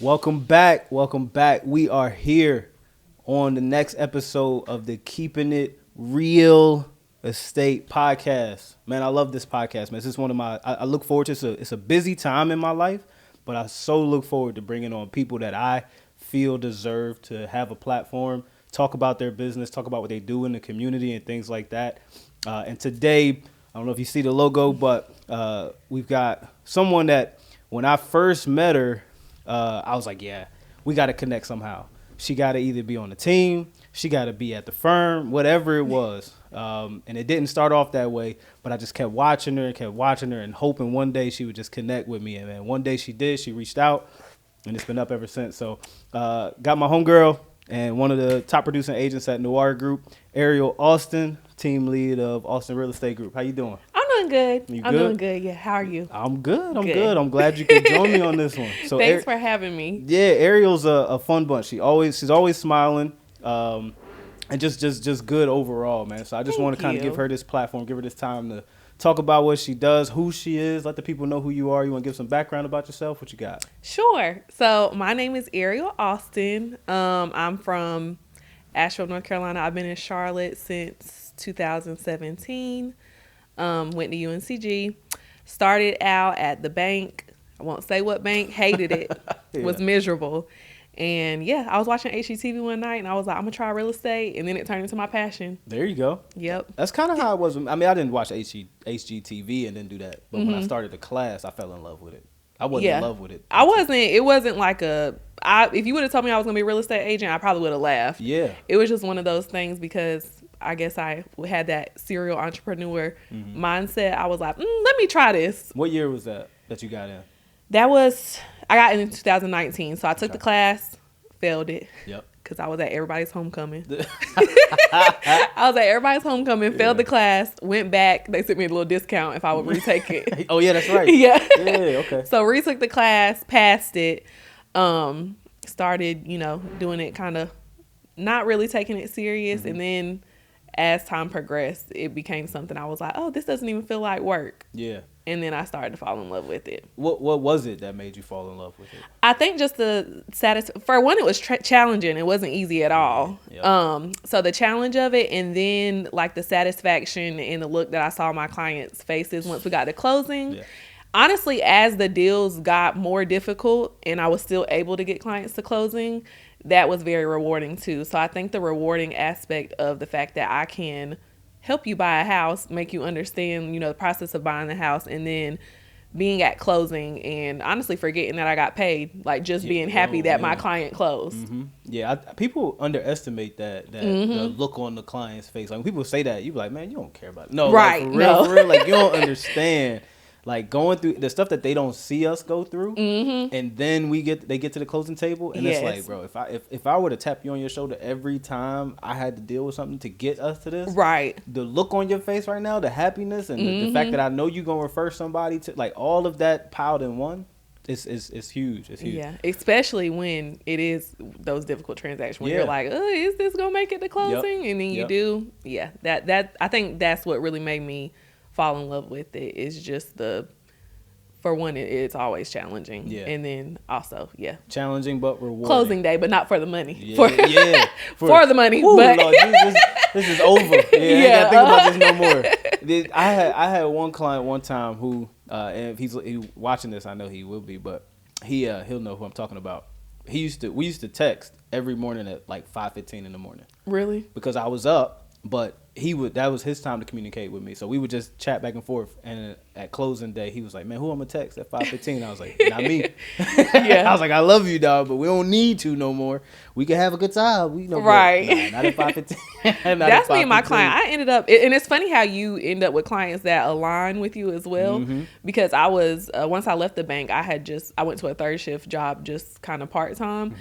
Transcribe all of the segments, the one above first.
Welcome back. Welcome back. We are here on the next episode of the Keeping It Real Estate podcast. Man, I love this podcast, man. This is one of my, I look forward to, it's a busy time in my life, but I so look forward to bringing on people that I feel deserve to have a platform, talk about their business, talk about what they do in the community and things like that. And today, I don't know if you see the logo, but we've got someone that when I first met her, I was like, yeah, we got to connect somehow. She got to either be on the team, she got to be at the firm, whatever it was. And it didn't start off that way, but I just kept watching her and hoping one day she would just connect with me. And then one day she did. She reached out, and it's been up ever since. So got my homegirl and one of the top producing agents at Noir Group, Jerell Austin, team lead of Austin Real Estate Group. How you doing? I'm doing good. You I'm good? doing good. Yeah. How are you? I'm good. I'm glad you could join me on this one. So Thanks for having me. Yeah, Ariel's a fun bunch. She's always smiling, and just good overall, man. So I just want to kind of give her this platform, give her this time to talk about what she does, who she is, let the people know who you are. You want to give some background about yourself? What you got? Sure. So my name is Jerell Austin. I'm from Asheville, North Carolina. I've been in Charlotte since 2017. Went to UNCG. Started out at the bank. I won't say what bank. Hated it. Yeah. Was miserable. And yeah, I was watching HGTV one night and I was like, I'm going to try real estate. And then it turned into my passion. There you go. Yep. That's kind of how it was. I mean, I didn't watch HGTV and didn't do that. But when I started the class, I fell in love with it. I wasn't in love with it. It wasn't like if you would have told me I was going to be a real estate agent, I probably would have laughed. Yeah. It was just one of those things because I guess I had that serial entrepreneur mindset. I was like, let me try this. What year was that you got in? I got in 2019. So I took the class, failed it. Yep. Because I was at everybody's homecoming. Failed the class, went back. They sent me a little discount if I would retake it. Oh, yeah, that's right. Yeah. Yeah, okay. So retook the class, passed it, started, doing it kind of not really taking it serious. And then as time progressed, it became something I was like, oh, this doesn't even feel like work. Yeah. And then I started to fall in love with it. What was it that made you fall in love with it? I think just the for one, it was challenging. It wasn't easy at all. Yep. So the challenge of it, and then like the satisfaction and the look that I saw on my clients' faces once we got to closing. Yeah. Honestly, as the deals got more difficult and I was still able to get clients to closing, that was very rewarding too. So I think the rewarding aspect of the fact that I can help you buy a house, make you understand, the process of buying the house, and then being at closing and honestly forgetting that I got paid, like just being happy that my client closed. Mm-hmm. Yeah, people underestimate that the look on the client's face. Like when people say that, you be like, man, you don't care about it. No, right? Like, for real, like you don't understand. Like going through the stuff that they don't see us go through, and then they get to the closing table, and it's like, bro, if I were to tap you on your shoulder every time I had to deal with something to get us to this, right? The look on your face right now, the happiness, and the fact that I know you gonna refer somebody to, like all of that piled in one, it's huge. It's huge. Yeah, especially when it is those difficult transactions when you're like, is this gonna make it to closing? And then you do. Yeah, that I think that's what really made me fall in love with it. Is just for one, it's always challenging, and then also challenging but rewarding. Closing day, but not for the money. For the money. Ooh, but Lord, this is over. I ain't gotta think about this no more. I had one client one time who, and if he's watching this, I know he will be, but he'll know who I'm talking about. We used to text every morning at like 5:15 in the morning. Really? Because I was up. But that was his time to communicate with me. So we would just chat back and forth. And at closing day, he was like, man, who I'm going to text at 5:15? I was like, not me. I was like, I love you, dog, but we don't need to no more. We can have a good time. Right. Not at 5:15. That's me and my client. I ended up, and it's funny how you end up with clients that align with you as well. Because I was, once I left the bank, I went to a third shift job, just kind of part-time.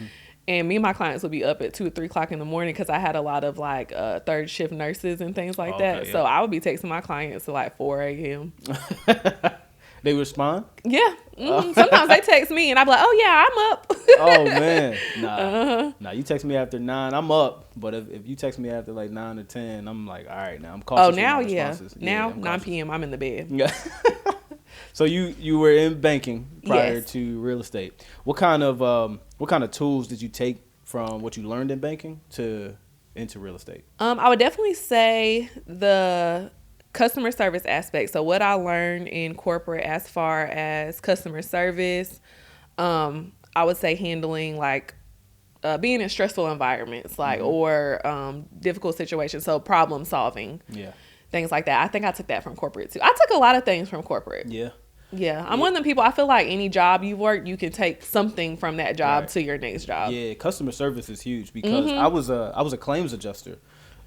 And me and my clients would be up at 2 or 3 o'clock in the morning because I had a lot of like third shift nurses and things like that. Yeah. So I would be texting my clients at like 4 a.m. They respond? Yeah. Sometimes they text me and I'd be like, oh yeah, I'm up. Oh man. Nah, you text me after 9, I'm up. But if you text me after like 9 or 10, I'm like, all right, now I'm cautious. Oh, now, yeah. Now, 9 p.m., I'm in the bed. So you were in banking prior Yes. to real estate. What kind of tools did you take from what you learned in banking into real estate? I would definitely say the customer service aspect. So what I learned in corporate as far as customer service, I would say handling like being in stressful environments, like or difficult situations. So problem solving, things like that. I think I took that from corporate too. I took a lot of things from corporate. Yeah, I'm one of them people. I feel like any job you work, you can take something from that job to your next job. Yeah, customer service is huge because I was a claims adjuster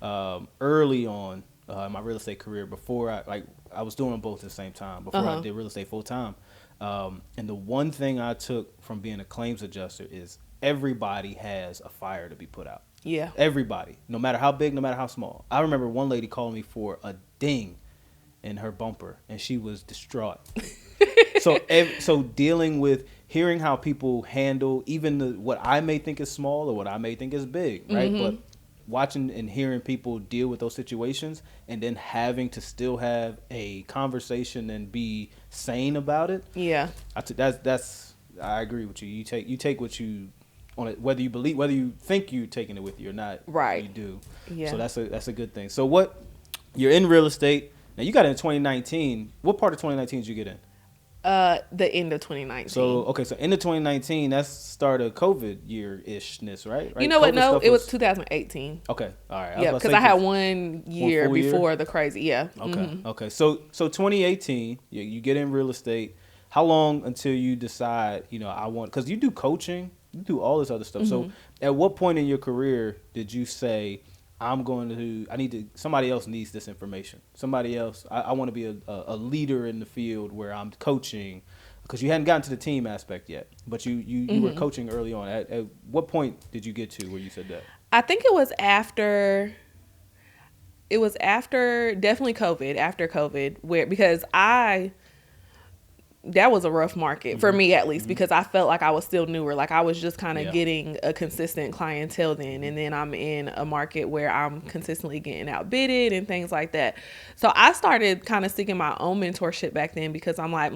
early on in my real estate career before I was doing them both at the same time before I did real estate full time. And the one thing I took from being a claims adjuster is everybody has a fire to be put out. Yeah, everybody, no matter how big, no matter how small. I remember one lady calling me for a ding in her bumper, and she was distraught. So dealing with hearing how people handle even what I may think is small or what I may think is big, right? But watching and hearing people deal with those situations and then having to still have a conversation and be sane about it. Yeah. I agree with you. You take what you on it, whether you think you're taking it with you or not. Right. You do. Yeah. So that's a good thing. So you're in real estate. Now you got in 2019. What part of 2019 did you get in? The end of 2019. So end of 2019, that's start of COVID year-ishness, right? You know what? COVID No, it was 2018. Okay, all right. Yeah, because I had 1 year before the crazy. Yeah. Okay. So 2018, you get in real estate. How long until you decide, I want? Because you do coaching, you do all this other stuff. So at what point in your career did you say, somebody else needs this information. Somebody else, I want to be a leader in the field where I'm coaching, because you hadn't gotten to the team aspect yet, but you were coaching early on. At what point did you get to where you said that? I think it was after definitely COVID, after COVID, because that was a rough market for me, at least, because I felt like I was still newer. Like I was just kind of getting a consistent clientele then. And then I'm in a market where I'm consistently getting outbidded and things like that. So I started kind of seeking my own mentorship back then, because I'm like,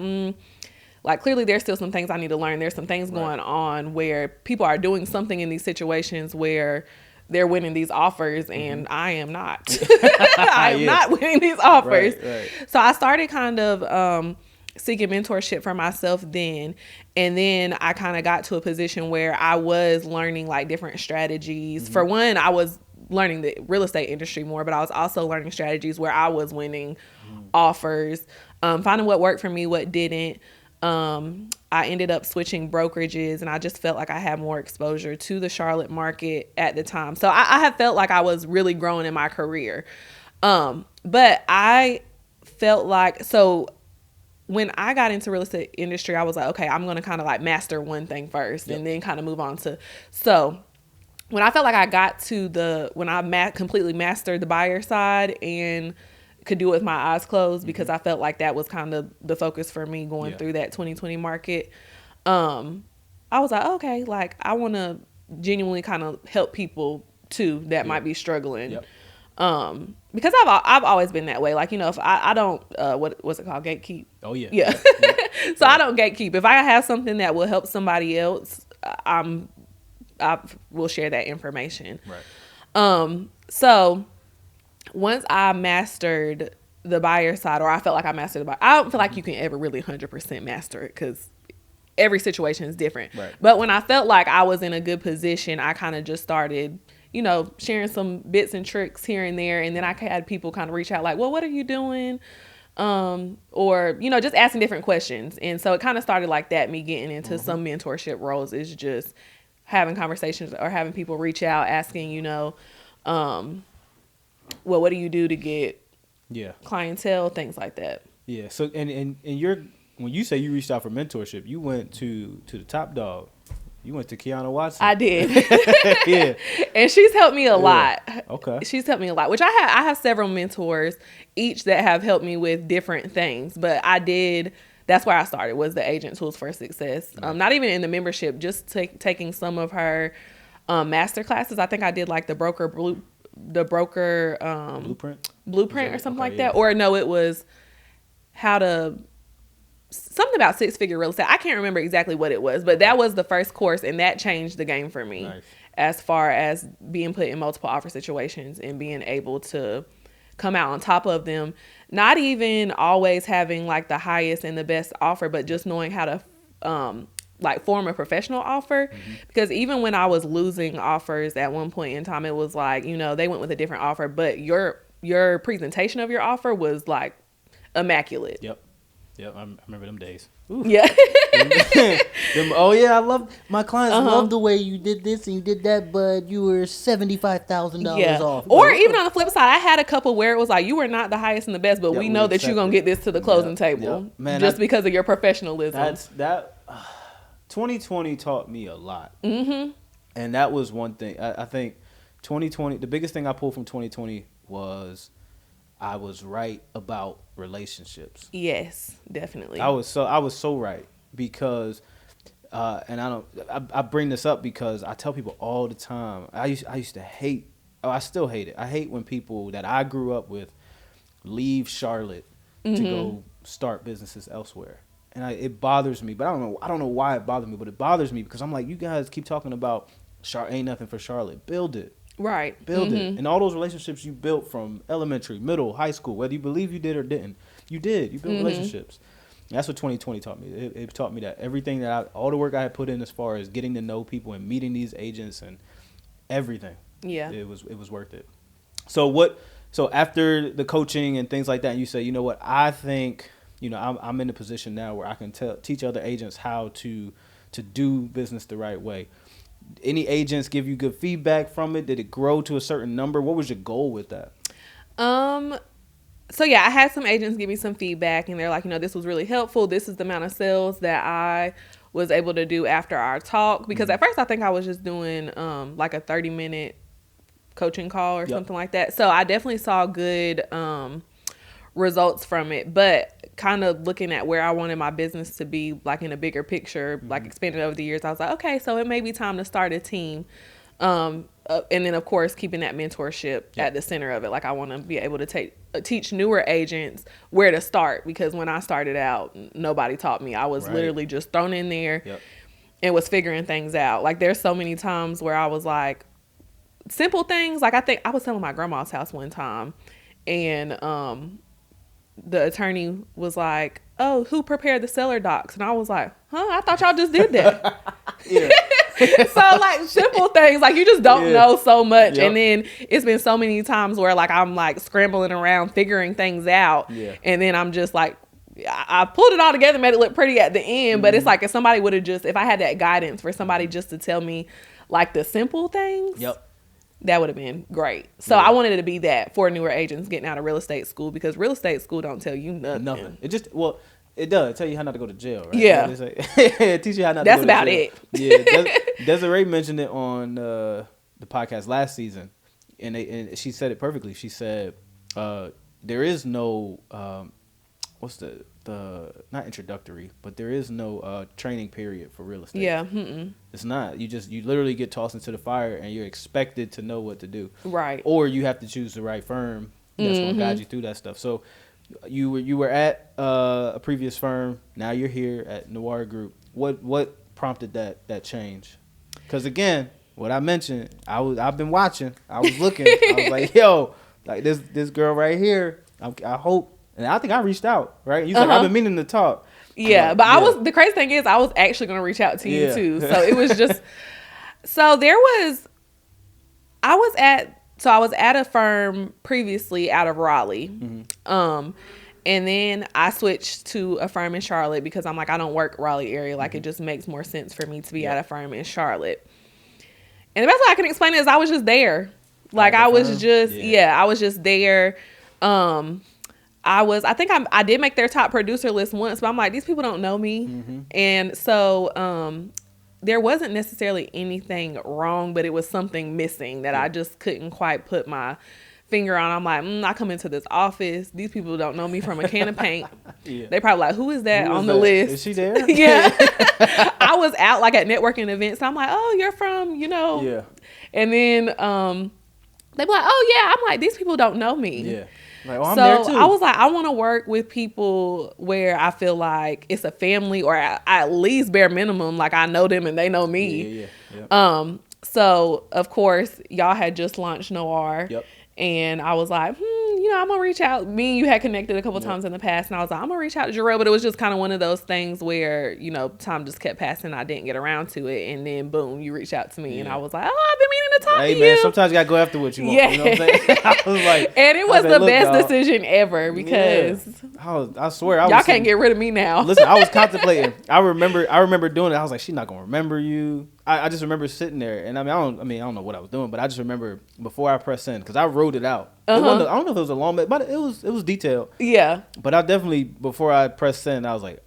clearly there's still some things I need to learn. There's some things going on where people are doing something in these situations where they're winning these offers and I am not. I am not winning these offers. Right. So I started kind of seeking mentorship for myself then. And then I kind of got to a position where I was learning like different strategies. For one, I was learning the real estate industry more, but I was also learning strategies where I was winning offers, finding what worked for me, what didn't. I ended up switching brokerages, and I just felt like I had more exposure to the Charlotte market at the time. So I had felt like I was really growing in my career. But I felt like, when I got into real estate industry, I was like, okay, I'm going to kind of like master one thing first and then kind of move on to. So when I felt like I got to when I completely mastered the buyer side and could do it with my eyes closed, because I felt like that was kind of the focus for me going through that 2020 market. I was like, okay, like I want to genuinely kind of help people too that might be struggling. Because I've always been that way. Like, if I don't, what's it called? Gatekeep. Oh yeah. Yeah. So I don't gatekeep. If I have something that will help somebody else, I will share that information. Right. So once I mastered the buyer side, or I felt like I mastered the buyer, I don't feel like you can ever really 100% master it, because every situation is different. Right. But when I felt like I was in a good position, I kind of just started sharing some bits and tricks here and there. And then I had people kind of reach out like, well, what are you doing? Or, just asking different questions. And so it kind of started like that, me getting into some mentorship roles is just having conversations or having people reach out asking, well, what do you do to get clientele, things like that. Yeah. So, and when you say you reached out for mentorship, you went to the top dog. You went to Kiana Watson. I did. Yeah. And she's helped me a lot. Okay. She's helped me a lot, which I have several mentors, each that have helped me with different things. But that's where I started, was the Agent Tools for Success. Not even in the membership, just taking some of her master classes. I think I did like the broker blueprint or something like that. Or no, it was how to something about 6-figure real estate. I can't remember exactly what it was, but that was the first course, and that changed the game for me. Nice. As far as being put in multiple offer situations and being able to come out on top of them. Not even always having like the highest and the best offer, but just knowing how to like form a professional offer. Because even when I was losing offers at one point in time, it was like, you know, they went with a different offer, but your presentation of your offer was like immaculate. Yep, I remember them days. Ooh. Yeah. Oh yeah, I love my clients. Love the way you did this and you did that, but you were $75,000 off. Or even on the flip side, I had a couple where it was like, you were not the highest and the best, but we know that you're gonna get this to the closing table, man, just because of your professionalism. 2020 taught me a lot, and that was one thing. I think 2020. The biggest thing I pulled from 2020 was I was right about relationships. Yes, definitely. I was so right because, and I bring this up because I tell people all the time. I used to hate. Oh, I still hate it. I hate when people that I grew up with leave Charlotte to go start businesses elsewhere, and it bothers me. But I don't know why it bothers me, but it bothers me because I'm like, you guys keep talking about ain't nothing for Charlotte. Build it. Right. Build it. And all those relationships you built from elementary, middle, high school, whether you believe you did or didn't, you did. You built relationships. And that's what 2020 taught me. It taught me that everything all the work I had put in as far as getting to know people and meeting these agents and everything. Yeah. It was worth it. So after the coaching and things like that, you say, you know what, I think, you know, I'm in a position now where I can teach other agents how to do business the right way. Any agents give you good feedback from it? Did it grow to a certain number? What was your goal with that? So yeah, I had some agents give me some feedback, and they're like, you know, this was really helpful. This is the amount of sales that I was able to do after our talk. Because at first I think I was just doing like a 30-minute coaching call or something like that. So I definitely saw good results from it, but kind of looking at where I wanted my business to be, like in a bigger picture, like expanded over the years, I was like, okay, so it may be time to start a team. And then of course, keeping that mentorship at the center of it. Like I want to be able to teach newer agents where to start, because when I started out, nobody taught me. I was literally just thrown in there and was figuring things out. Like there's so many times where I was like, simple things. Like I think I was selling my grandma's house one time, and the attorney was like, oh, who prepared the seller docs? And I was like, I thought y'all just did that. So like simple things, like you just don't know so much. And then it's been so many times where like I'm like scrambling around figuring things out. And then I'm just like, I pulled it all together, made it look pretty at the end. But it's like if somebody would have if I had that guidance for somebody just to tell me like the simple things. That would have been great. So I wanted it to be that for newer agents getting out of real estate school, because real estate school don't tell you nothing. It just, it does tell you how not to go to jail, right? Yeah. It teach you how not That's to go about to jail. it. Yeah. Desiree mentioned it on the podcast last season, and she said it perfectly. She said there is no what's the not introductory, but there is no training period for real estate. It's not. You literally get tossed into the fire and you're expected to know what to do. Right. Or you have to choose the right firm that's going to guide you through that stuff. So you were at a previous firm. Now you're here at Noir Group. What prompted that change? Because again, what I mentioned, I've been watching. I was looking. I was like, yo, like this girl right here. I hope. And I think I reached out, right? You like, I've been meaning to talk. Yeah, but the crazy thing is I was actually going to reach out to you too. So it was just, I was at a firm previously out of Raleigh. And then I switched to a firm in Charlotte because I'm like, I don't work Raleigh area. Like it just makes more sense for me to be at a firm in Charlotte. And the best way I can explain it is I was just there. Like I was just, I was just there. I did make their top producer list once, but I'm like, these people don't know me. And so there wasn't necessarily anything wrong, but it was something missing that I just couldn't quite put my finger on. I'm like, I come into this office. These people don't know me from a can of paint. They probably like, who is that on the list? Is she there? I was out like at networking events. So I'm like, oh, you're from, And then they be like, oh, yeah. I'm like, these people don't know me. Like, oh, I'm there too. I was like, I want to work with people where I feel like it's a family, or at least bare minimum, like I know them and they know me. Yeah. So of course y'all had just launched Noir. Yep. And I was like, I'm gonna reach out. Me and you had connected a couple times in the past, and I was like, I'm gonna reach out to Jerell, but it was just kind of one of those things where, time just kept passing. I didn't get around to it, and then boom, you reached out to me, and I was like, oh, I've been meaning to talk to you. Hey man, sometimes you gotta go after what you want. You know what I'm saying? I was like, and it was the best decision ever because I swear, y'all can't get rid of me now. Listen, I was contemplating. I remember doing it. I was like, she's not gonna remember you. I just remember sitting there, and I don't know what I was doing, but I just remember before I pressed send, because I wrote it out. I don't know if it was a long, but it was detailed. Yeah. But I definitely, before I pressed send, I was like,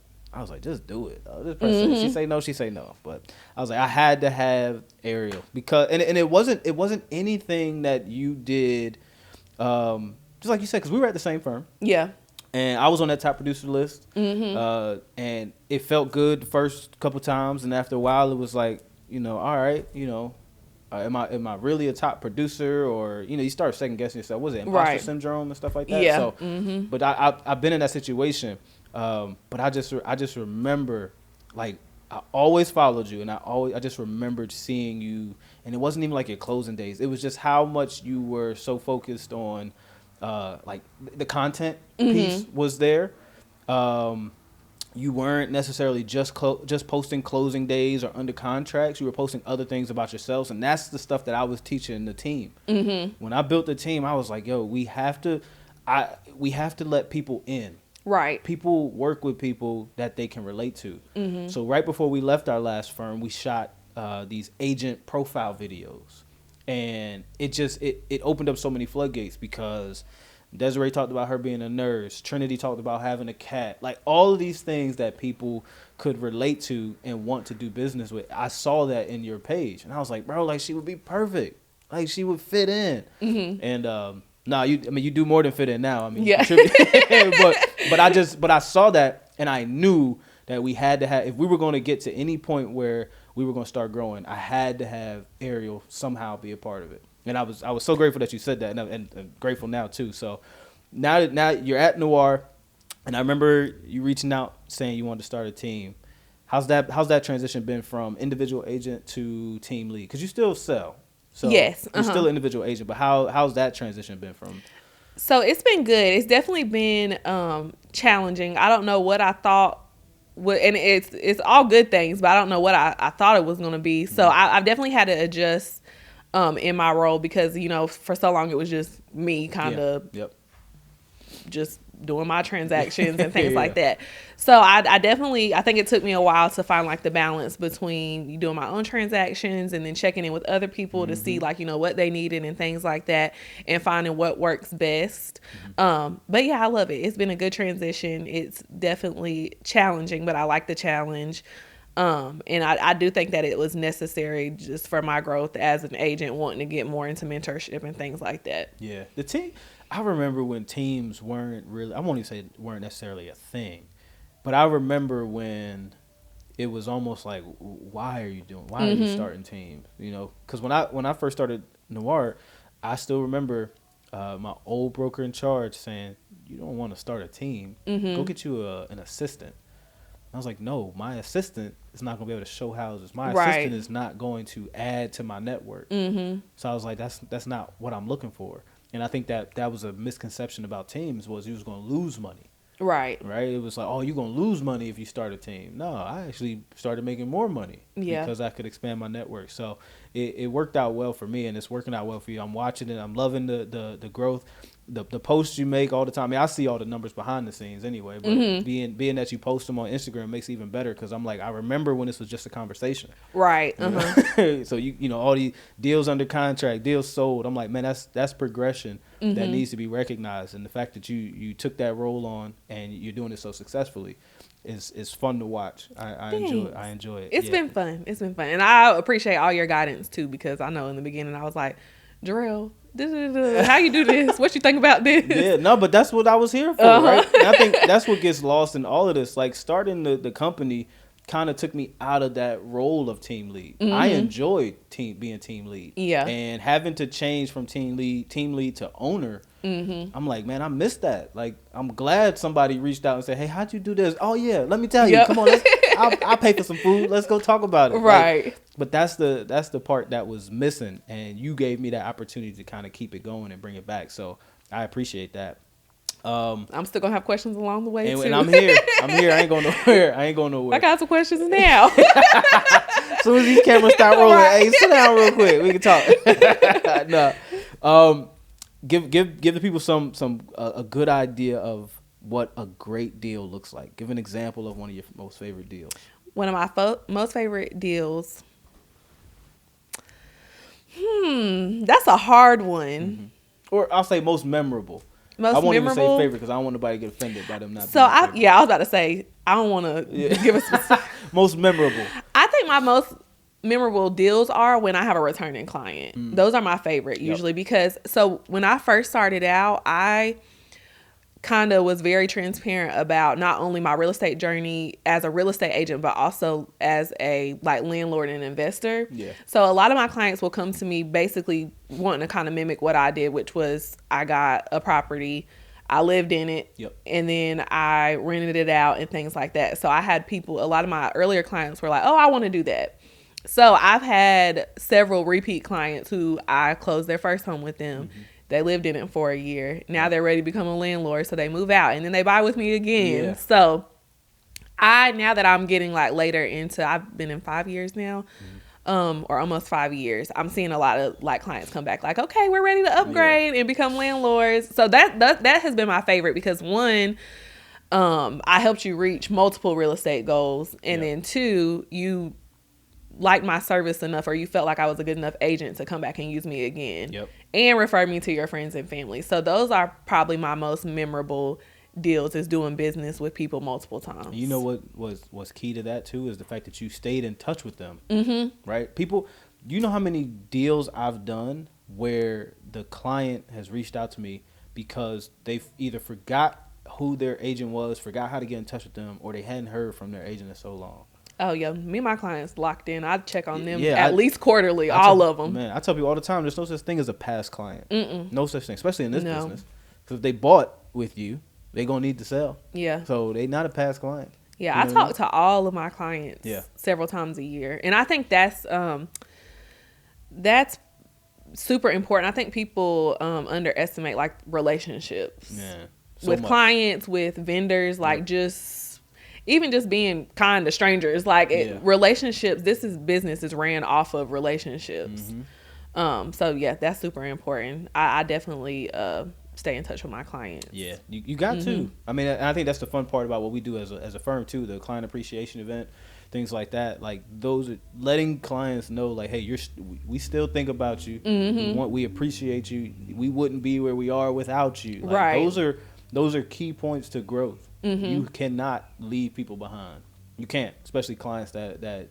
just do it. Just press send. She say no. But I was like, I had to have Ariel because, and it wasn't anything that you did, just like you said, because we were at the same firm. Yeah. And I was on that top producer list, and it felt good the first couple times, and after a while, it was like, all right, am I really a top producer, or you start second guessing yourself. Was it imposter syndrome and stuff like that? Yeah. So, but I've been in that situation, but I just remember, like, I always followed you, and I just remembered seeing you, and it wasn't even like your closing days. It was just how much you were so focused on, like the content piece was there. You weren't necessarily just posting closing days or under contracts. You were posting other things about yourselves, and that's the stuff that I was teaching the team. When I built the team, I was like, "Yo, we have to let people in. Right? People work with people that they can relate to." So right before we left our last firm, we shot these agent profile videos, and it opened up so many floodgates because Desiree talked about her being a nurse. Trinity talked about having a cat. Like, all of these things that people could relate to and want to do business with. I saw that in your page, and I was like, bro, like, she would be perfect. Like, she would fit in. And you do more than fit in now. I mean, yeah. but I saw that, and I knew that we had to have, if we were going to get to any point where we were going to start growing, I had to have Ariel somehow be a part of it. And I was so grateful that you said that, and grateful now too. So now you're at Noir, and I remember you reaching out saying you wanted to start a team. How's that transition been from individual agent to team lead? Because you still sell. So yes, you're still an individual agent, but how's that transition been from? So it's been good. It's definitely been challenging. I don't know what I thought. And it's all good things, but I don't know what I thought it was going to be. So I've definitely had to adjust in my role because, for so long it was just me kind of just doing my transactions and things like that. So I think it took me a while to find like the balance between doing my own transactions and then checking in with other people to see like, what they needed and things like that, and finding what works best. But yeah, I love it. It's been a good transition. It's definitely challenging, but I like the challenge. And I do think that it was necessary just for my growth as an agent, wanting to get more into mentorship and things like that. Yeah. The team, I remember when teams weren't really, I won't even say weren't necessarily a thing, but I remember when it was almost like, why are you starting teams? Because when I first started Noir, I still remember my old broker in charge saying, you don't want to start a team. Go get you an assistant. I was like, no, my assistant is not going to be able to show houses. My assistant is not going to add to my network. So I was like, that's not what I'm looking for. And I think that was a misconception about teams, was you was going to lose money. Right. It was like, oh, you're going to lose money if you start a team. No, I actually started making more money because I could expand my network. So it worked out well for me, and it's working out well for you. I'm watching it. I'm loving the growth. The posts you make all the time. I mean, I see all the numbers behind the scenes anyway, but being that you post them on Instagram makes it even better, because I'm like, I remember when this was just a conversation. Right. So you all these deals under contract, deals sold. I'm like, man, that's progression that needs to be recognized, and the fact that you took that role on and you're doing it so successfully is fun to watch. I enjoy it. It's been fun. And I appreciate all your guidance too, because I know in the beginning I was like, Jerell, how you do this? What you think about this? Yeah, no, but that's what I was here for, right? And I think that's what gets lost in all of this. Like, starting the company kind of took me out of that role of team lead. I enjoyed being team lead. Yeah. And having to change from team lead to owner I'm like, man, I missed that. Like, I'm glad somebody reached out and said, hey, how'd you do this? Oh yeah, let me tell you. Come on, I'll pay for some food. Let's go talk about it. Right. Like, but that's the part that was missing, and you gave me that opportunity to kind of keep it going and bring it back. So I appreciate that. I'm still gonna have questions along the way too. And I'm here. I ain't going nowhere. I got some questions now. As soon as these cameras start rolling, hey, sit down real quick. We can talk. No. Give the people a good idea of what a great deal looks like. Give an example of one of your most favorite deals. One of my most favorite deals. That's a hard one. Mm-hmm. Or I'll say most memorable. Most I won't memorable? even say favorite because I don't want nobody to get offended by them not. So I was about to say I don't want to give a specific. Most memorable. I think my most memorable deals are when I have a returning client. Those are my favorite usually because when I first started out, I kind of was very transparent about not only my real estate journey as a real estate agent, but also as a landlord and investor. Yeah. So a lot of my clients will come to me basically wanting to kind of mimic what I did, which was I got a property, I lived in it, and then I rented it out and things like that. So I had a lot of my earlier clients were like, oh, I want to do that. So I've had several repeat clients who I closed their first home with them. Mm-hmm. They lived in it for a year. Now they're ready to become a landlord, so they move out and then they buy with me again. Yeah. So now that I'm getting later into, I've been in 5 years now, or almost 5 years. I'm seeing a lot of clients come back okay, we're ready to upgrade and become landlords. So that has been my favorite because one, I helped you reach multiple real estate goals, and then two, you liked my service enough, or you felt like I was a good enough agent to come back and use me again and refer me to your friends and family. So those are probably my most memorable deals, is doing business with people multiple times. You know what was key to that too is the fact that you stayed in touch with them. Right? People, you know how many deals I've done where the client has reached out to me because they either forgot who their agent was, forgot how to get in touch with them, or they hadn't heard from their agent in so long. Oh, yeah. Me and my clients locked in. I check on them at least quarterly, all of them. Man, I tell people all the time, there's no such thing as a past client. No such thing, especially in this business. Because if they bought with you, they're going to need to sell. Yeah. So they not a past client. Yeah, I talk to all of my clients several times a year. And I think that's super important. I think people underestimate relationships. Yeah. With clients, with vendors, even just being kind to strangers, relationships, business is ran off of relationships. So yeah, that's super important. I definitely stay in touch with my clients. Yeah, you got to. I mean, I think that's the fun part about what we do as a firm too, the client appreciation event, things like that. Those are letting clients know, hey, we still think about you. We appreciate you. We wouldn't be where we are without you. Right. Those are key points to growth. You cannot leave people behind. You can't, especially clients that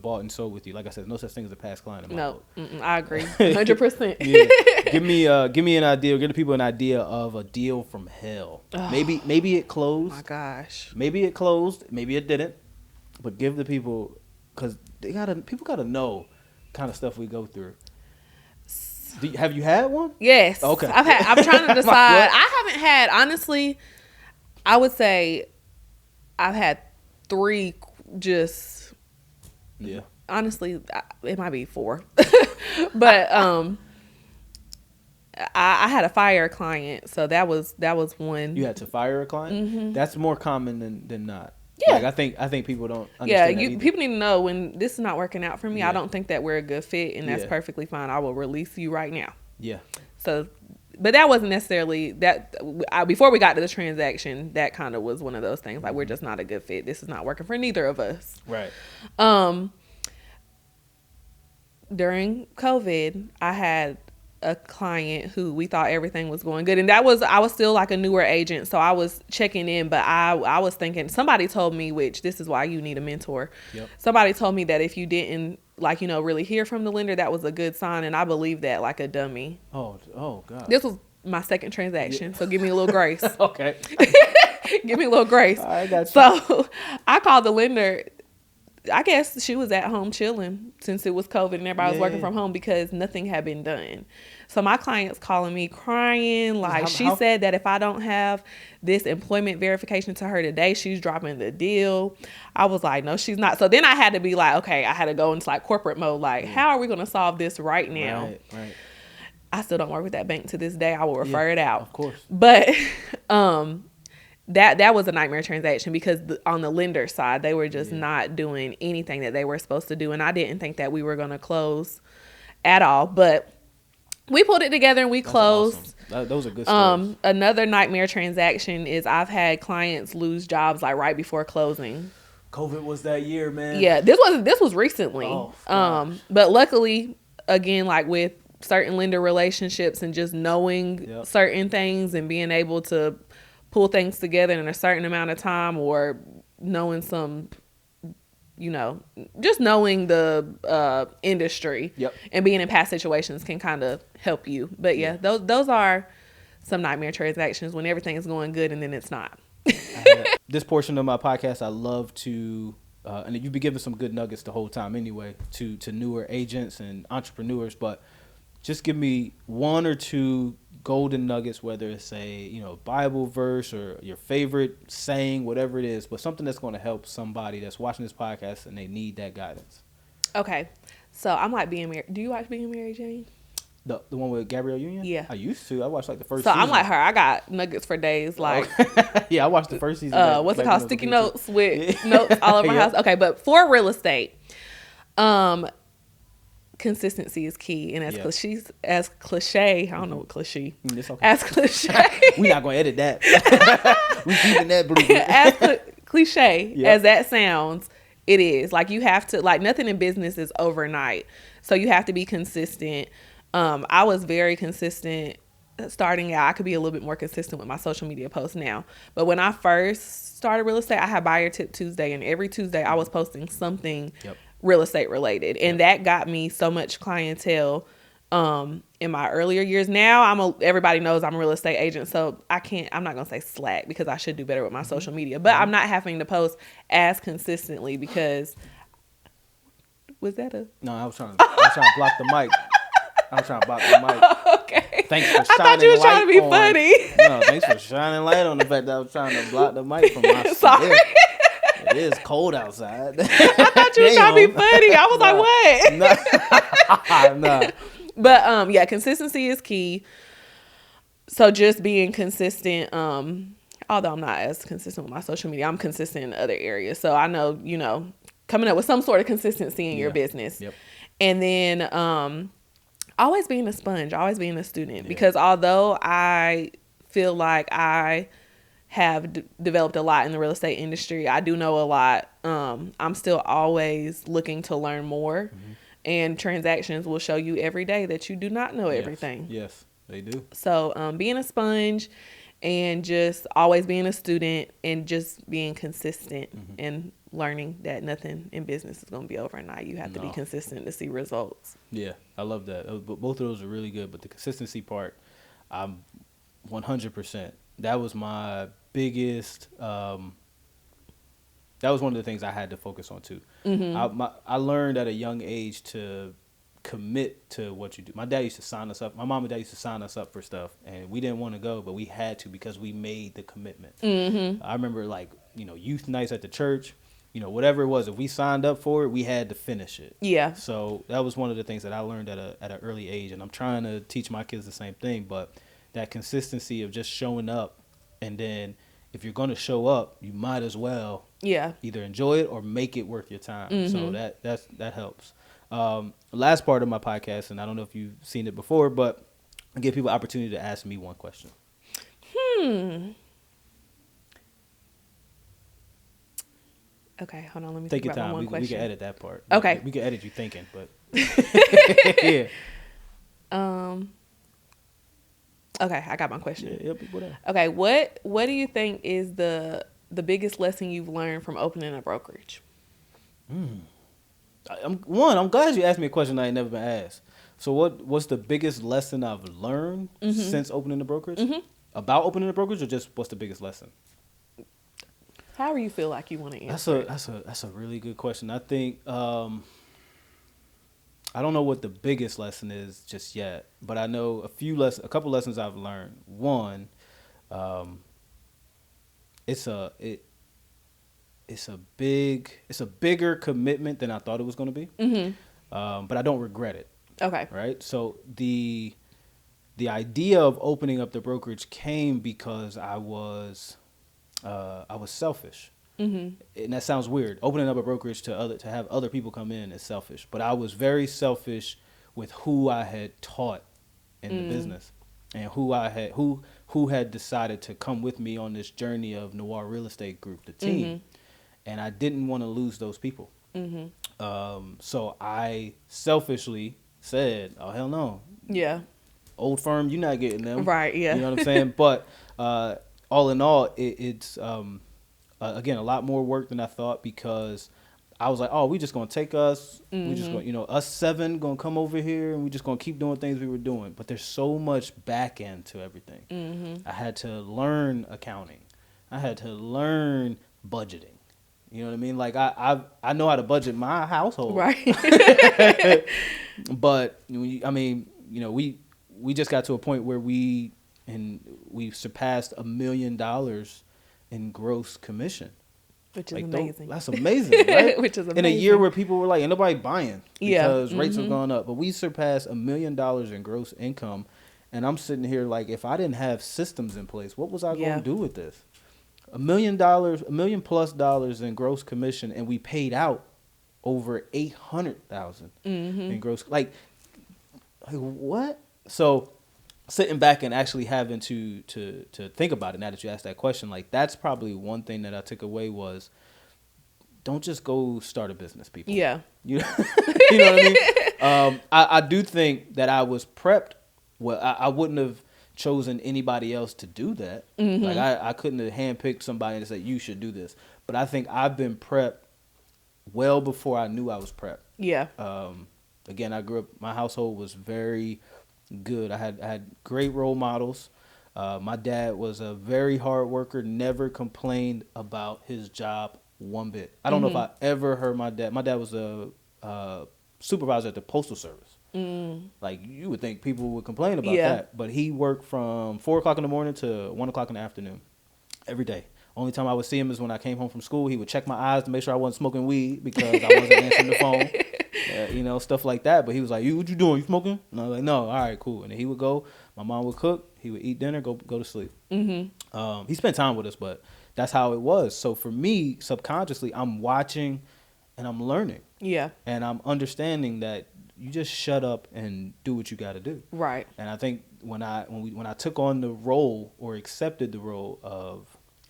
bought and sold with you. Like I said, no such thing as a past client. I agree, 100%. Yeah. Give me an idea. Give the people an idea of a deal from hell. Maybe it closed. Oh my gosh. Maybe it closed. Maybe it didn't. But give the people, because people gotta know kind of stuff we go through. Have you had one? Yes. Okay. I'm trying to decide. I haven't had, honestly. I would say I've had 3 just, honestly, it might be 4, but, I had a fire client. So that was one. You had to fire a client? That's more common than not. Yeah. I think people don't understand that people need to know when this is not working out for me. I don't think that we're a good fit, and that's perfectly fine. I will release you right now. Yeah. So, but that wasn't necessarily that. Before we got to the transaction, that kind of was one of those things. We're just not a good fit. This is not working for neither of us. Right. During COVID, I had a client who we thought everything was going good, and I was still a newer agent, so I was checking in, but I was thinking, somebody told me, which this is why you need a mentor. Yep. Somebody told me that if you didn't really hear from the lender, that was a good sign, and I believed that like a dummy. Oh God. This was my second transaction, so give me a little grace. Okay. Give me a little grace. I got you. So I called the lender I guess she was at home chilling since it was COVID and everybody was working from home because nothing had been done. So my client's calling me crying. Like, she said that if I don't have this employment verification to her today, she's dropping the deal. I was like, no, she's not. So then I had to be like, okay, I had to go into like corporate mode. Like, how are we going to solve this right now? Right. I still don't work with that bank to this day. I will refer it out. Of course. But that was a nightmare transaction because on the lender side, they were just not doing anything that they were supposed to do. And I didn't think that we were going to close at all. But we pulled it together and we closed. Awesome. Those are good stories. Another nightmare transaction is I've had clients lose jobs like right before closing. COVID was that year, man. Yeah, this was recently. But luckily, again, like with certain lender relationships and just knowing certain things and being able to pull things together in a certain amount of time, or knowing some, just knowing the industry and being in past situations can kind of help you. But those are some nightmare transactions when everything is going good and then it's not. This portion of my podcast, I love to, and you've been giving some good nuggets the whole time anyway, to newer agents and entrepreneurs, but just give me one or two golden nuggets, whether it's a Bible verse or your favorite saying, whatever it is, but something that's going to help somebody that's watching this podcast and they need that guidance. Okay, so I'm like Being Married. Do you watch Being Mary Jane? The one with Gabrielle Union? Yeah, I used to. I watched like the first season. I'm like her. I got nuggets for days. Like, yeah, I watched the first season. What's it called? Sticky notes with notes all over my house. Okay, but for real estate, consistency is key, and as cliche, I don't know what cliche. Okay. As cliche, we're not gonna edit that. We keeping that blue. As cliche as that sounds, it is. Like, you have to, like, nothing in business is overnight, so you have to be consistent. I was very consistent starting out. I could be a little bit more consistent with my social media posts now, but when I first started real estate, I had Buyer Tip Tuesday, and every Tuesday I was posting something real estate related, and that got me so much clientele in my earlier years. Now everybody knows I'm a real estate agent, so I'm not gonna say slack because I should do better with my social media, but I'm not having to post as consistently because no, I was trying to block the mic. Okay. Thanks for shining. I thought you were trying to be funny. No, thanks for shining light on the fact that I was trying to block the mic from my Sorry. It is cold outside. I thought you were trying to be funny. I was like, what? No. But consistency is key. So just being consistent, although I'm not as consistent with my social media, I'm consistent in other areas. So I know, coming up with some sort of consistency in your business. Yep. And then always being a sponge, always being a student, because although I feel like I have developed a lot in the real estate industry, I do know a lot. I'm still always looking to learn more, and transactions will show you every day that you do not know everything. Yes, they do. So being a sponge and just always being a student and just being consistent and learning that nothing in business is going to be overnight. You have to be consistent to see results. Yeah, I love that. Both of those are really good, but the consistency part, I'm 100%. That was my biggest, that was one of the things I had to focus on too. I learned at a young age to commit to what you do. My dad used to sign us up. My mom and dad used to sign us up for stuff, and we didn't want to go, but we had to because we made the commitment. I remember youth nights at the church, whatever it was, if we signed up for it, we had to finish it. Yeah. So that was one of the things that I learned at an early age, and I'm trying to teach my kids the same thing, but that consistency of just showing up, and then if you're going to show up, you might as well either enjoy it or make it worth your time. So that helps. Last part of my podcast, and I don't know if you've seen it before, but I give people opportunity to ask me one question. Okay, hold on. Let me take think your about time. one question. We can edit that part. Okay, we can edit you thinking, but yeah. Okay, I got my question. Okay, what do you think is the biggest lesson you've learned from opening a brokerage? I'm glad you asked me a question I ain't never been asked. So what's the biggest lesson I've learned since opening the brokerage? About opening the brokerage, or just what's the biggest lesson? However you feel like you want to answer. That's a really good question. I think I don't know what the biggest lesson is just yet, but I know a couple lessons I've learned. One, it's a bigger commitment than I thought it was going to be. Mm-hmm. But I don't regret it. Okay. Right. So the idea of opening up the brokerage came because I was selfish. Mm-hmm. And that sounds weird. Opening up a brokerage to have other people come in is selfish. But I was very selfish with who I had taught in the business, and who had decided to come with me on this journey of Noir Real Estate Group, the team. Mm-hmm. And I didn't want to lose those people. Mm-hmm. So I selfishly said, "Oh hell no, Yeah. old firm, you're not getting them." Right. Yeah. You know what I'm saying? But all in all, it's again a lot more work than I thought, because I was like, "Oh, we just gonna take us. We just gonna, us 7 gonna come over here, and we just gonna keep doing things we were doing." But there's so much back end to everything. Mm-hmm. I had to learn accounting. I had to learn budgeting. You know what I mean? Like I know how to budget my household, Right. but we just got to a point where we surpassed $1 million in gross commission. Which is Like, amazing. that's amazing, right? Which is amazing. In a year where people were like, ain't nobody buying because rates have Mm-hmm. gone up. But we surpassed $1 million in gross income. And I'm sitting here like, if I didn't have systems in place, what was I going to do with this? $1 million plus in gross commission, and we paid out over $800,000 in gross. Like what? So sitting back and actually having to think about it now that you asked that question, like that's probably one thing that I took away was, don't just go start a business, people. Yeah. You know what I mean? I do think that I was prepped. Well, I wouldn't have chosen anybody else to do that. Mm-hmm. Like I couldn't have handpicked somebody and say, you should do this. But I think I've been prepped well before I knew I was prepped. Yeah. Again, I grew up, my household was very good. I had great role models. My dad was a very hard worker, never complained about his job one bit. I don't know if I ever heard my dad was a supervisor at the Postal Service. Like you would think people would complain about that, but he worked from 4:00 in the morning to 1:00 in the afternoon every day. Only time I would see him is when I came home from school. He would check my eyes to make sure I wasn't smoking weed because I wasn't answering the phone, stuff like that. But he was like, "You, what you doing? You smoking?" And I was like, "No." All right, cool. And then he would go. My mom would cook. He would eat dinner, go to sleep. He spent time with us, but that's how it was. So for me, subconsciously, I'm watching and I'm learning. Yeah. And I'm understanding that you just shut up and do what you got to do. Right. And I think when I took on the role or accepted the role of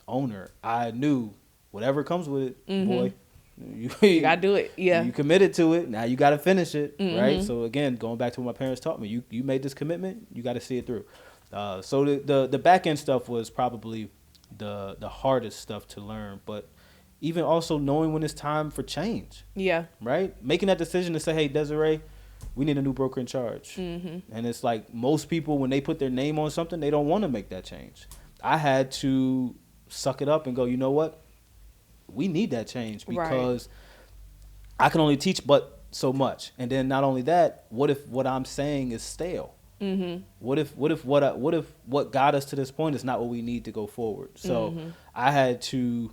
owner, I knew whatever comes with it, boy, You gotta do it. Yeah. You committed to it. Now you got to finish it, right? So again, going back to what my parents taught me, you made this commitment, you got to see it through. So the back end stuff was probably the hardest stuff to learn, but even also knowing when it's time for change. Yeah. Right? Making that decision to say, hey, Desiree, we need a new broker in charge. And it's like most people, when they put their name on something, they don't want to make that change. I had to suck it up and go, you know what? We need that change because I can only teach but so much. And then not only that, what if what I'm saying is stale? What if what got us to this point is not what we need to go forward? So I had to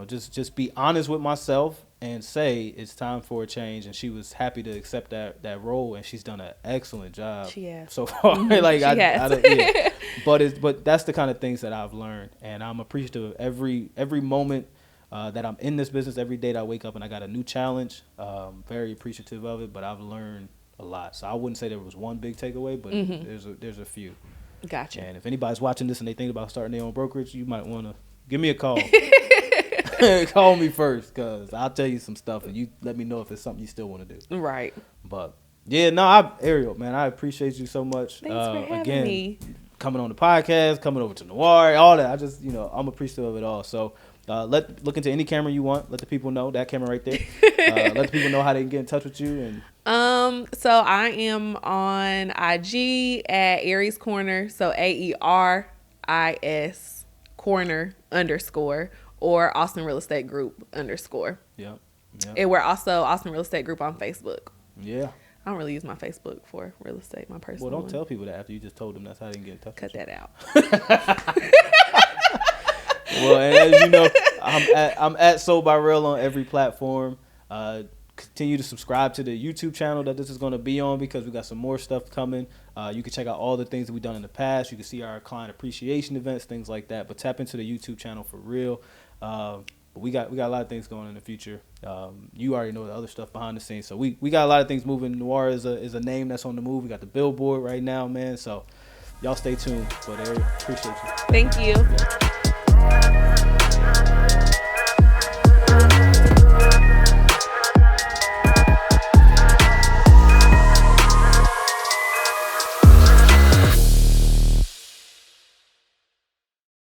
just be honest with myself and say it's time for a change. And she was happy to accept that role, and she's done an excellent job so far. Like yeah. But that's the kind of things that I've learned, and I'm appreciative of every moment that I'm in this business. Every day that I wake up and I got a new challenge, very appreciative of it. But I've learned a lot, so I wouldn't say there was one big takeaway, but there's a few. Gotcha. And if anybody's watching this and they think about starting their own brokerage, you might want to give me a call. Call me first, because I'll tell you some stuff and you let me know if it's something you still want to do. Right. But yeah, no, Ariel, man, I appreciate you so much. Thanks for having me. Coming on the podcast, coming over to Noir, all that. I just, I'm appreciative of it all. So look into any camera you want. Let the people know, that camera right there. Let the people know how they can get in touch with you. And so I am on IG at Aries Corner. So AERIS Corner _ or Austin Real Estate Group _ Yep. And we're also Austin Real Estate Group on Facebook. Yeah. I don't really use my Facebook for real estate, my personal Well, don't one. tell people that after you just told them that's how they can get in touch Cut with you. that out. Well, and as you know, I'm at Sold by Real on every platform. Continue to subscribe to the YouTube channel that this is going to be on, because we got some more stuff coming. You can check out all the things that we've done in the past. You can see our client appreciation events, things like that. But tap into the YouTube channel for real. But we got a lot of things going in the future. You already know the other stuff behind the scenes. So we got a lot of things moving. Noir is a name that's on the move. We got the billboard right now, man. So y'all stay tuned. But I appreciate you. Thank you. Yeah.